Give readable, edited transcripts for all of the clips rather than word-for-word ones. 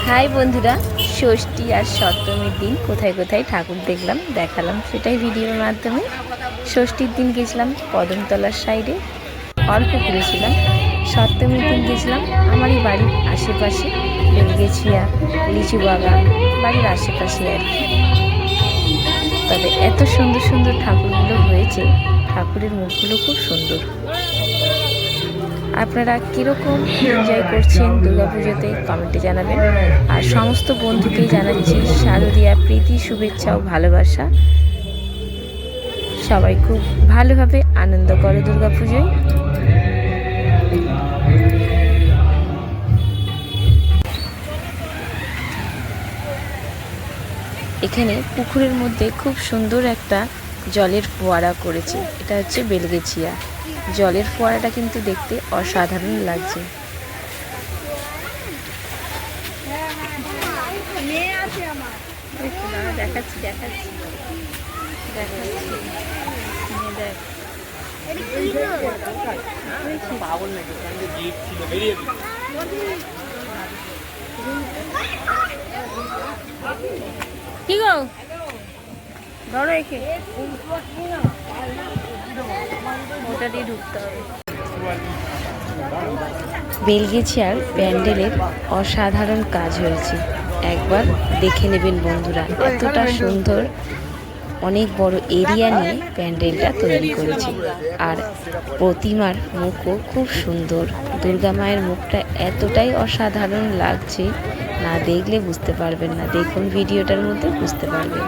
High বন্ধুরা, ষষ্ঠী আর সপ্তমীর দিন কোথায় কোথায় ঠাকুর দেখালাম সেটাই ভিডিওর মাধ্যমে। ষষ্ঠীর দিন গেছিলাম কদমতলার সাইডে, অল্প ঘুরেছিলাম। সপ্তমীর দিন গেছিলাম আমারই বাড়ির আশেপাশে, বেলগেছিয়া, লিচু বাগান, বাড়ির আশেপাশে আর কি। তবে এত সুন্দর সুন্দর ঠাকুরগুলো হয়েছে, ঠাকুরের মুখগুলো খুব সুন্দর। আপনারা কীরকম এনজয় করছেন দুর্গাপুজোতে কমেন্টে জানাবেন। আর সমস্ত বন্ধুকেই জানাচ্ছি শারদীয়া প্রীতি, শুভেচ্ছা ও ভালোবাসা। সবাই খুব ভালোভাবে আনন্দ করো দুর্গাপুজোয়। এখানে পুকুরের মধ্যে খুব সুন্দর একটা জলের ফোয়ারা করেছে। এটা হচ্ছে বেলগেছিয়া। জলের ফোয়ারাটা কিন্তু দেখতে অসাধারণ লাগছে। দেখাচ্ছি কি গো ধরো, একে ওটা দিয়ে ঢুকতে হবে। বেলগেছিয়ার প্যান্ডেলের অসাধারণ কাজ হয়েছে, একবার দেখে নেবেন বন্ধুরা। এতটা সুন্দর, অনেক বড় এরিয়া নিয়ে প্যান্ডেলটা তৈরি করেছে। আর প্রতিমার মুখও খুব সুন্দর। দুর্গা মায়ের মুখটা এতটাই অসাধারণ লাগছে, না দেখলে বুঝতে পারবেন না। দেখুন ভিডিওটার মধ্যে বুঝতে পারবেন।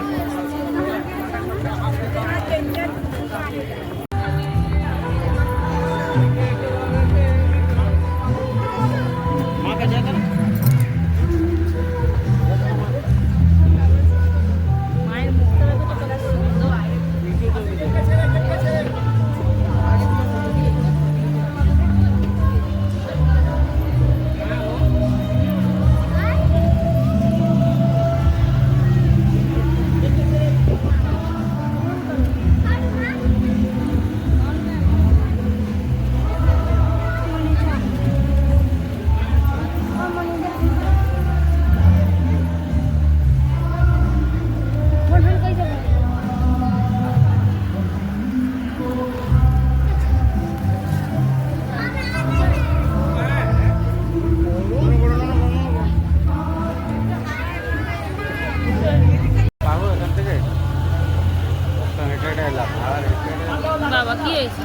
বাবা কি হয়েছে?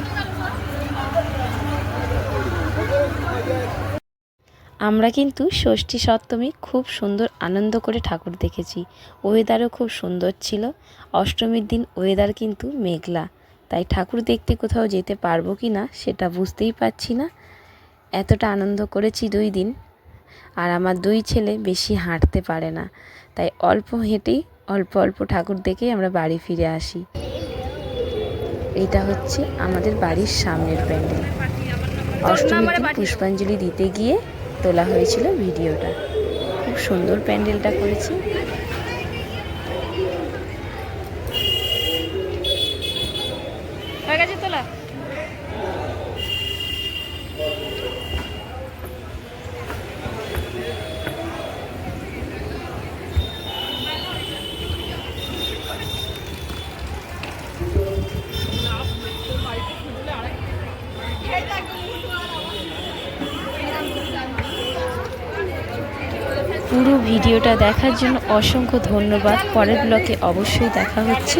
আমরা কিন্তু ষষ্ঠী সপ্তমী খুব সুন্দর আনন্দ করে ঠাকুর দেখেছি। ওয়েদারও খুব সুন্দর ছিল। অষ্টমীর দিন ওয়েদার কিন্তু মেঘলা, তাই ঠাকুর দেখতে কোথাও যেতে পারবো কি না সেটা বুঝতেই পারছি না। এতটা আনন্দ করেছি 2 দিন। আর আমার 2 ছেলে বেশি হাঁটতে পারে না, তাই অল্প হেঁটেই অল্প অল্প ঠাকুর দেখেই আমরা বাড়ি ফিরে আসি। এটা হচ্ছে আমাদের বাড়ির সামনের প্যান্ডেল। অষ্টমীর দিন পুষ্পাঞ্জলি দিতে গিয়ে তোলা হয়েছিল ভিডিওটা। খুব সুন্দর প্যান্ডেলটা করেছি। তোলা পুরো ভিডিওটা দেখার জন্য অসংখ্য ধন্যবাদ। পরের ব্লগে অবশ্যই দেখা হচ্ছে।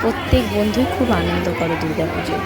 প্রত্যেক বন্ধুই খুব আনন্দ করে দুর্গাপুজো।